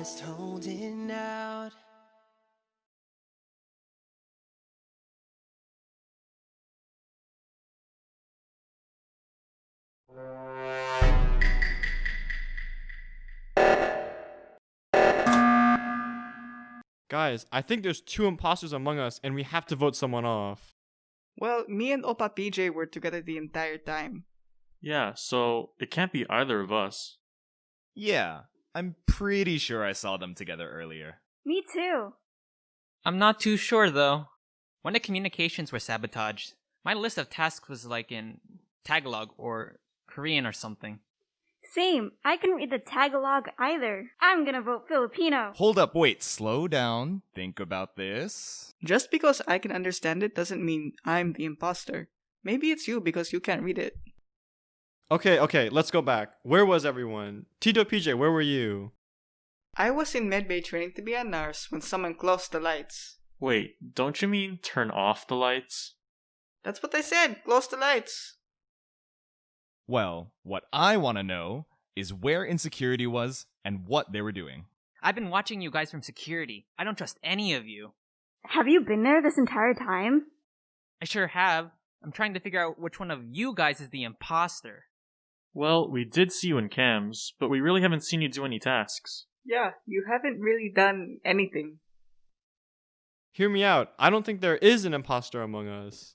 just holding out. Guys, I think there's 2 imposters among us and we have to vote someone off. Well, me and Opa PJ were together the entire time. Yeah, so it can't be either of us. Yeah, I'm pretty sure I saw them together earlier. Me too. I'm not too sure though. When the communications were sabotaged, my list of tasks was like in Tagalog or Korean or something. Same. I couldn't read the Tagalog either. I'm gonna vote Filipino. Hold up, wait, slow down. Think about this. Just because I can understand it doesn't mean I'm the imposter. Maybe it's you because you can't read it. Okay, let's go back. Where was everyone? Tito PJ, where were you? I was in medbay training to be a nurse when someone closed the lights. Wait, don't you mean turn off the lights? That's what I said, close the lights. Well, what I want to know is where insecurity was and what they were doing. I've been watching you guys from security. I don't trust any of you. Have you been there this entire time? I sure have. I'm trying to figure out which one of you guys is the imposter. Well, we did see you in cams, but we really haven't seen you do any tasks. Yeah, you haven't really done anything. Hear me out. I don't think there is an imposter among us.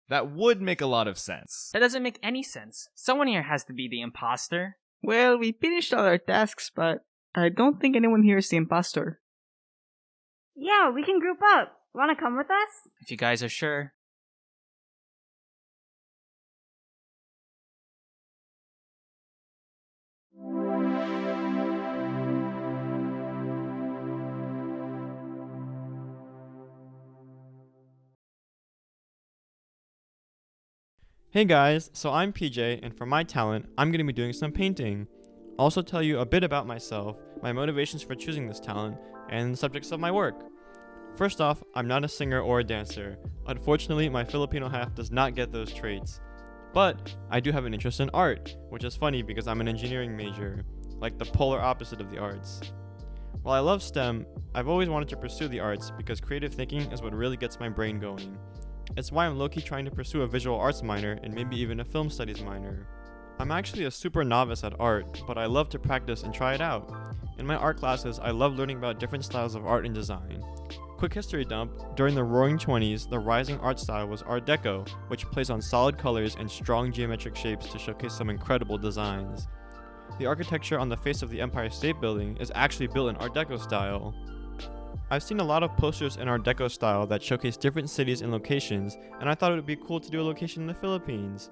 That would make a lot of sense. That doesn't make any sense. Someone here has to be the imposter. Well, we finished all our tasks, but I don't think anyone here is the imposter. Yeah, we can group up. Wanna come with us? If you guys are sure. Hey guys, so I'm PJ, and for my talent, I'm going to be doing some painting. I'll also tell you a bit about myself, my motivations for choosing this talent, and the subjects of my work. First off, I'm not a singer or a dancer. Unfortunately, my Filipino half does not get those traits. But I do have an interest in art, which is funny because I'm an engineering major, like the polar opposite of the arts. While I love STEM, I've always wanted to pursue the arts because creative thinking is what really gets my brain going. It's why I'm low-key trying to pursue a visual arts minor and maybe even a film studies minor. I'm actually a super novice at art, but I love to practice and try it out. In my art classes, I love learning about different styles of art and design. Quick history dump, during the Roaring 20s, the rising art style was Art Deco, which plays on solid colors and strong geometric shapes to showcase some incredible designs. The architecture on the face of the Empire State Building is actually built in Art Deco style. I've seen a lot of posters in Art Deco style that showcase different cities and locations, and I thought it would be cool to do a location in the Philippines.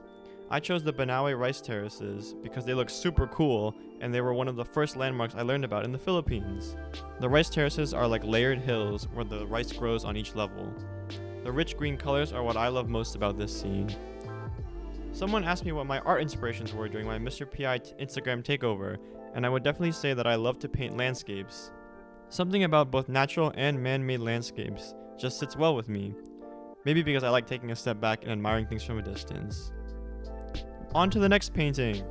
I chose the Banawe rice terraces because they look super cool, and they were one of the first landmarks I learned about in the Philippines. The rice terraces are like layered hills where the rice grows on each level. The rich green colors are what I love most about this scene. Someone asked me what my art inspirations were during my Mr. PI Instagram takeover, and I would definitely say that I love to paint landscapes. Something about both natural and man-made landscapes just sits well with me. Maybe because I like taking a step back and admiring things from a distance. On to the next painting.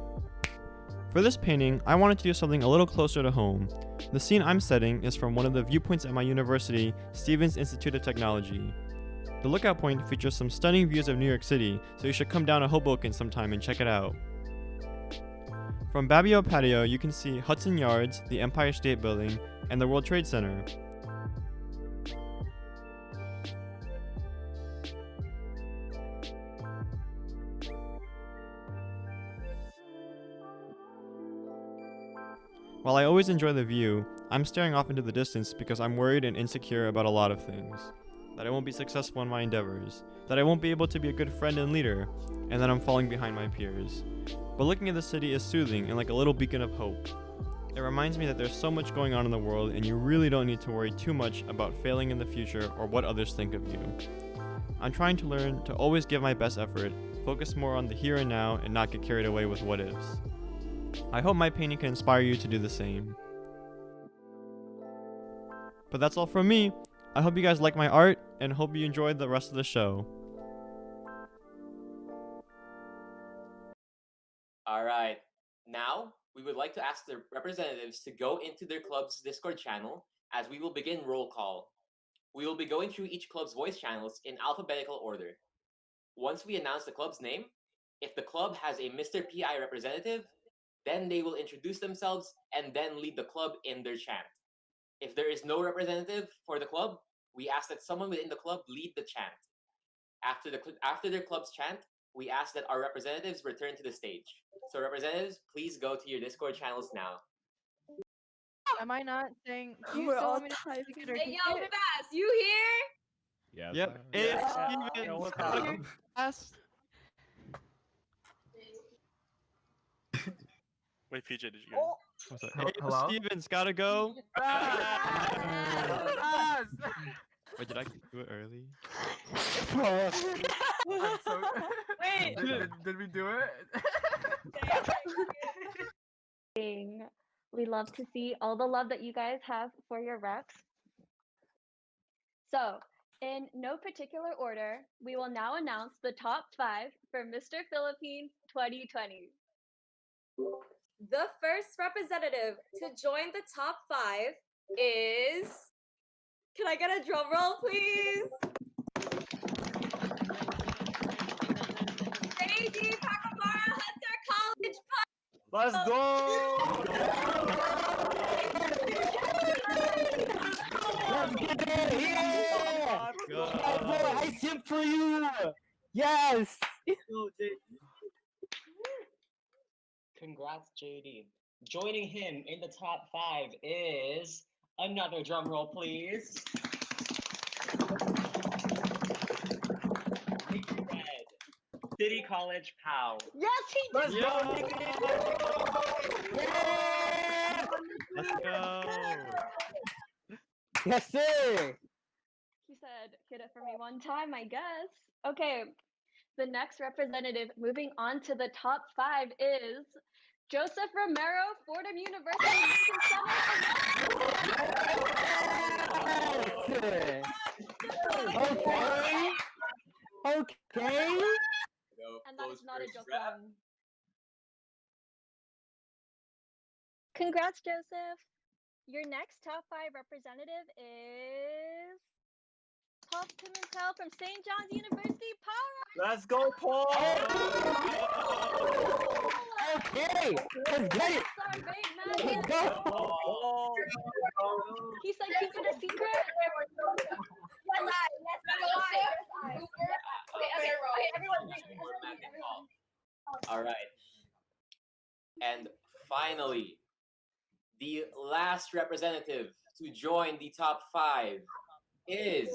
For this painting, I wanted to do something a little closer to home. The scene I'm setting is from one of the viewpoints at my university, Stevens Institute of Technology. The lookout point features some stunning views of New York City, so you should come down to Hoboken sometime and check it out. From Babio Patio, you can see Hudson Yards, the Empire State Building, and the World Trade Center. While I always enjoy the view, I'm staring off into the distance because I'm worried and insecure about a lot of things. That I won't be successful in my endeavors, that I won't be able to be a good friend and leader, and that I'm falling behind my peers. But looking at the city is soothing and like a little beacon of hope. It reminds me that there's so much going on in the world and you really don't need to worry too much about failing in the future or what others think of you. I'm trying to learn to always give my best effort, focus more on the here and now, and not get carried away with what ifs. I hope my painting can inspire you to do the same. But that's all from me. I hope you guys like my art and hope you enjoyed the rest of the show. Alright, now we would like to ask the representatives to go into their club's Discord channel as we will begin roll call. We will be going through each club's voice channels in alphabetical order. Once we announce the club's name, if the club has a Mr. PI representative, then they will introduce themselves and then lead the club in their chant. If there is no representative for the club, we ask that someone within the club lead the chant. After their club's chant, we ask that our representatives return to the stage. So representatives, please go to your Discord channels now. Am I not saying? Do you We're still all want me to typing. speak it or Hey, take yo, it? Bass, you here? Yes. Yep, I- it's Yeah. Steven. what's Gotta up? go fast. Wait, PJ, did you go? What's that? Hello? Hey, Hello? Stevens, gotta go. Yes! Wait, did I do it early? I'm so... Wait. Did we do it? We love to see all the love that you guys have for your reps. So, in no particular order, we will now announce the top 5 for Mr. Philippines 2020. The first representative to join the top 5 is. Can I get a drum roll, please? JD Pacamara Hunter College. Let's go! Go. simp for you! Yes! Congrats, JD. Joining him in the top 5 is another drum roll, please. Mickey Red, City College POW. Yes, he Let's did! go! Let's go. Yes, sir! He said, hit it for me one time, I guess. Okay, the next representative moving on to the top 5 is Joseph Romero, Fordham University Lincoln Center. Okay. Okay. And that is not a joke one. Congrats, Joseph. Your next top 5 representative is Paul Pimentel from St. John's University. Power! Let's go, Paul! Okay, let's get it! That's our big man. Let's go! He said keep it a secret. All right. And finally, the last representative to join the top 5 is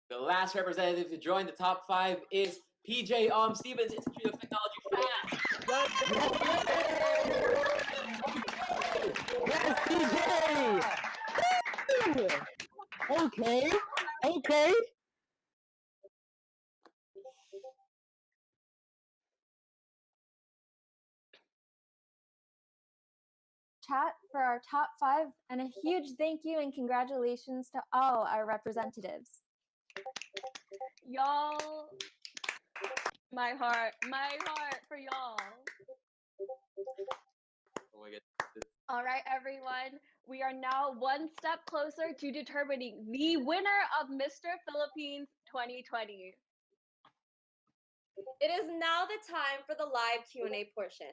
the last representative to join the top 5 is PJ Stevens Institute of Technology. Yes, DJ! Okay, okay. Chat for our top 5, and a huge thank you and congratulations to all our representatives. Y'all, my heart for y'all. Oh my God. All right, everyone. We are now one step closer to determining the winner of Mr. Philippines 2020. It is now the time for the live Q&A portion.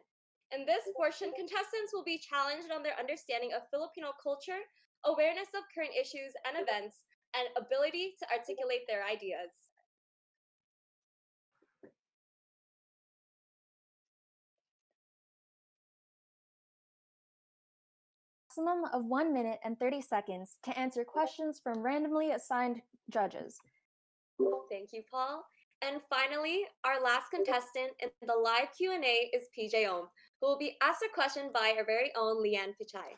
In this portion, contestants will be challenged on their understanding of Filipino culture, awareness of current issues and events, and ability to articulate their ideas. Maximum of 1 minute and 30 seconds to answer questions from randomly assigned judges. Thank you, Paul. And finally, our last contestant in the live Q&A is PJ Ohm, who will be asked a question by our very own Leanne Pichai.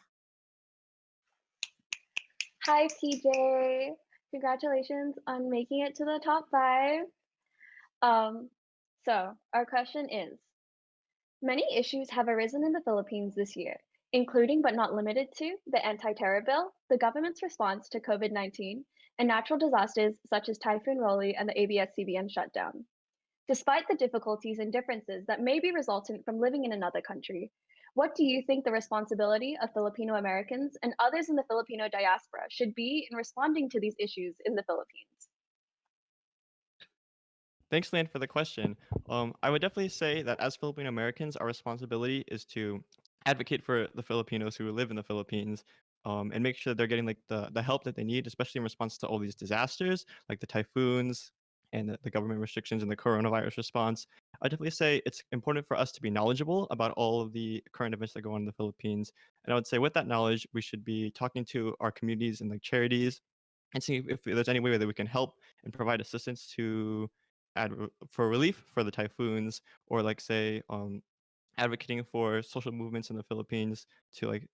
Hi, PJ. Congratulations on making it to the top 5. So our question is, many issues have arisen in the Philippines this year, including but not limited to the anti-terror bill, the government's response to COVID-19, and natural disasters such as Typhoon Rolly and the ABS-CBN shutdown. Despite the difficulties and differences that may be resultant from living in another country, what do you think the responsibility of Filipino Americans and others in the Filipino diaspora should be in responding to these issues in the Philippines? Thanks, Lan, for the question. I would definitely say that as Filipino Americans, our responsibility is to advocate for the Filipinos who live in the Philippines, and make sure they're getting like the help that they need, especially in response to all these disasters, like the typhoons and the government restrictions and the coronavirus response. I definitely say it's important for us to be knowledgeable about all of the current events that go on in the Philippines. And I would say with that knowledge, we should be talking to our communities and like charities and seeing if there's any way that we can help and provide assistance to for relief for the typhoons, or like say advocating for social movements in the Philippines to like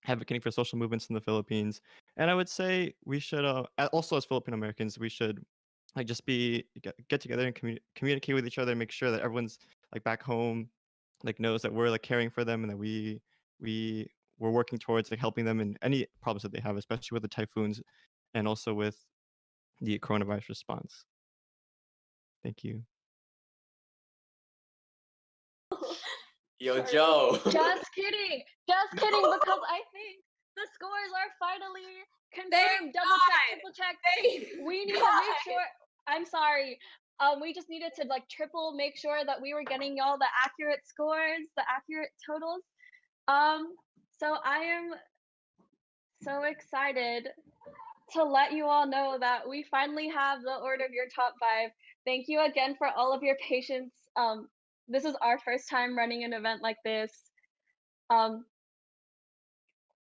advocating for social movements in the Philippines. And I would say we should also as Filipino Americans we should like just get together and communicate with each other and make sure that everyone's like back home like knows that we're like caring for them and that we're working towards like helping them in any problems that they have, especially with the typhoons and also with the coronavirus response. Thank you. Yo, Joe. Just kidding. Just kidding, because I think the scores are finally confirmed. Double check, triple check. We need to make sure. I'm sorry. We just needed to like triple make sure that we were getting y'all the accurate scores, the accurate totals. So I am so excited to let you all know that we finally have the order of your top 5. Thank you again for all of your patience. This is our first time running an event like this.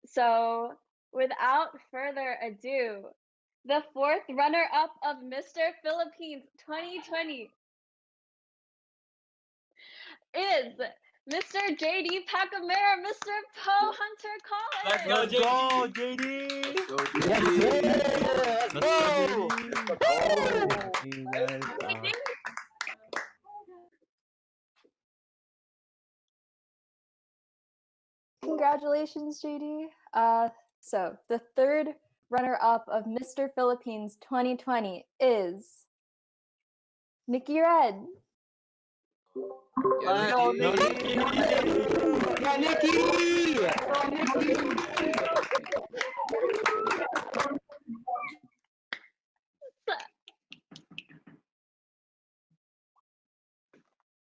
So without further ado, the 4th runner-up of Mr. Philippines 2020 is Mr. JD Pacamera, Mr. Poe Hunter Collins. Let's go, JD. Let's go. Let's go. Congratulations, JD. So the 3rd runner-up of Mr. Philippines 2020 is Nikki Red. Let's go, Nikki. Yeah, Nikki.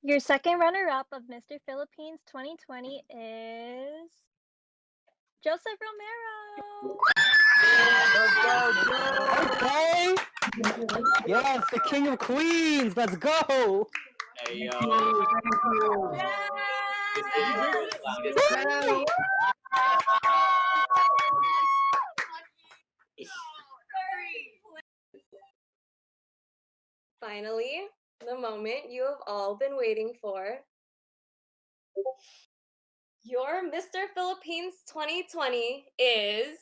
Your 2nd runner-up of Mr. Philippines 2020 is Joseph Romero. Okay. Yes, the King of Queens. Let's go. Hey, yo. Finally, the moment you have all been waiting for. Your Mr. Philippines 2020 is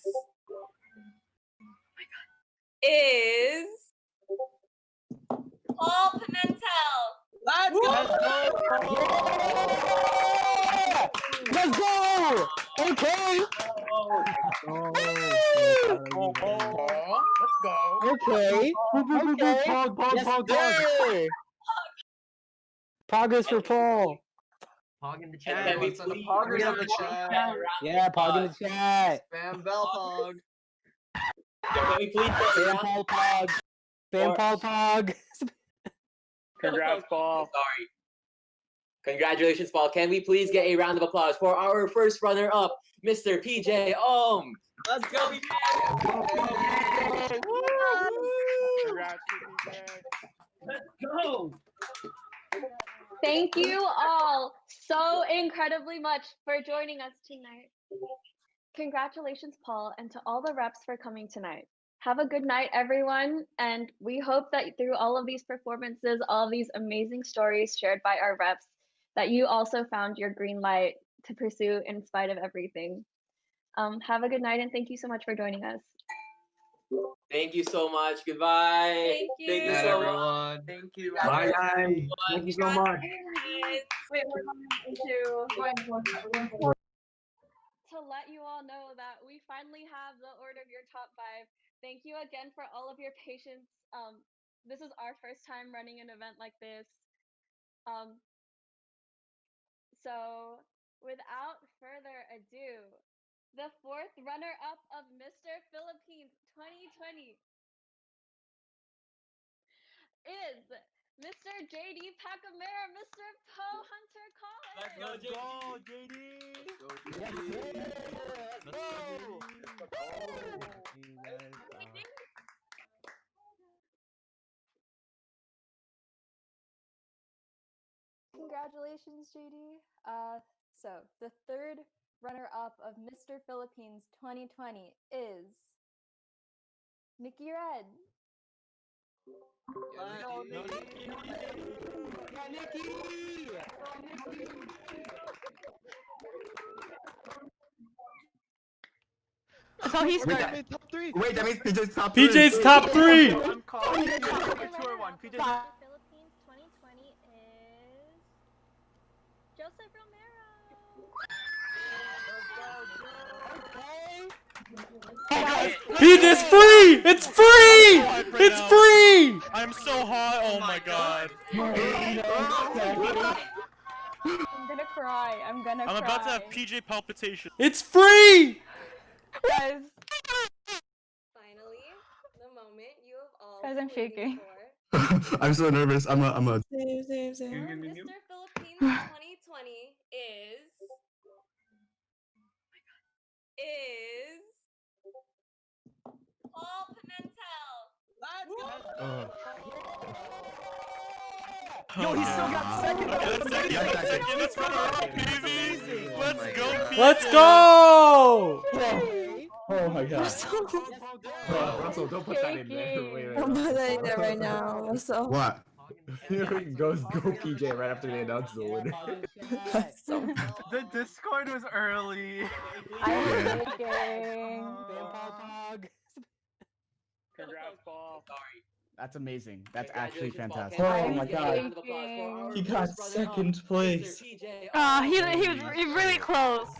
Paul Pimentel. Let's go. Let's go. Okay. Let's go. Okay. Yes, Progress for Paul. Pog in the And chat. can we What's on the please poggers get in the a chat? round Yeah, of Pog in the applause? chat. Spam bell pog. Can we please get a Spam round Paul Pog. Spam Or- Paul Pog. Congrats, Paul. Sorry. Congratulations, Paul. Can we please get a round of applause for our first runner-up, Mr. PJ Ohm? Let's go, PJ! Congrats, PJ. Let's go. Thank you all so incredibly much for joining us tonight. Congratulations, Paul, and to all the reps for coming tonight. Have a good night, everyone, and we hope that through all of these performances, all of these amazing stories shared by our reps, that you also found your green light to pursue in spite of everything. Have a good night, and thank you so much for joining us. Thank you so much. Goodbye. Thank you. so much. Everyone. Thank you. Bye, guys. Thank you so much. Wait, we're going into to let you all know that we finally have the order of your top 5. Thank you again for all of your patience. this is our first time running an event like this. So without further ado, the fourth runner-up of Mr. Philippines 2020 is Mr. JD Pacamera, Mr. Poe Hunter Collins. Let's go, JD. Congratulations, JD. So the third runner-up of Mr. Philippines 2020 is Nikki Red. That's how he started. Wait, that means PJ's top three. PJ's top three. Philippines 2020 is Joseph Romero. PJ's free. It's free. It's free. I'm so hot. Oh my god. I'm gonna cry. I'm gonna cry. I'm about to have PJ palpitation. It's free. Guys, Finally, the moment you have all Guys, I'm been waiting shaking. for. I'm so nervous. I'm a. Mr. Philippines 2020 is Paul Pimentel. Let's go. Yo, he still got second. Let's go, PV. Let's go, PV. Let's go. Oh my god. Russell, don't put that in there. Wait. I'm putting that right now. So What? Go PJ right after they announce the winner. The Discord was early. I'm shaking. Congrats, Paul. Sorry. That's amazing. That's actually Congratulations, fantastic. Paul. Oh Can my we get a god. round of applause for our He got first runner-up, second place. Mr. PJ. He was really close.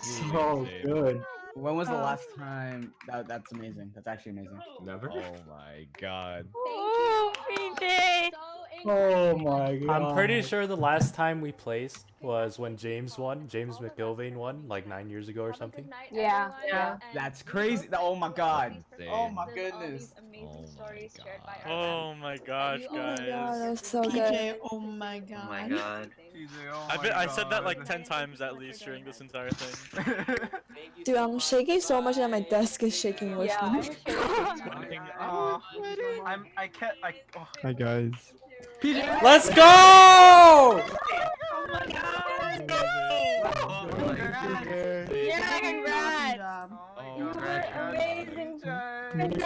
So good. When was the last time? That's amazing. That's actually amazing. Never. Oh my god. Ooh, PJ. Oh my god. I'm pretty sure the last time we placed was when James won. James McIlvain won like 9 years ago or something. Yeah. That's crazy. Oh my god. Oh my goodness. Oh my gosh, guys. that's so good. PJ, oh my god. Oh my god. I said that like 10 times at least during this entire thing. Dude, I'm shaking so much that my desk is shaking with me. I can't. Hi guys. Let's go. Yeah, congrats. Amazing.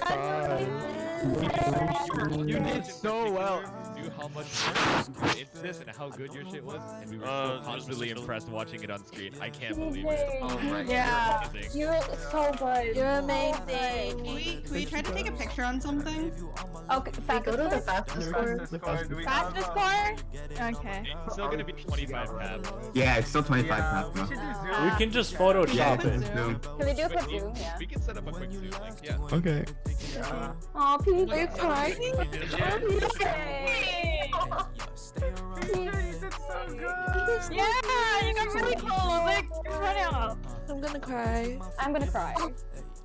You did so well. Knew how much work went into this and how good your shit was, and we were so constantly impressed watching it on screen. I can't believe it. Oh my Yeah. god. You're so good. You're amazing. Can we try to take a picture on something? Okay, Go to the fastest score. Fastest score? Okay. It's still gonna be 25 paths. Yeah, it's still 25 paths. We can just Photoshop it. No. Can we do a quick zoom? Yeah. We can set up a quick zoom, like, yeah. Okay. Aw, PJ. Are you crying? Yeah, you got really close. Like, run out. I'm gonna cry. I'm gonna cry.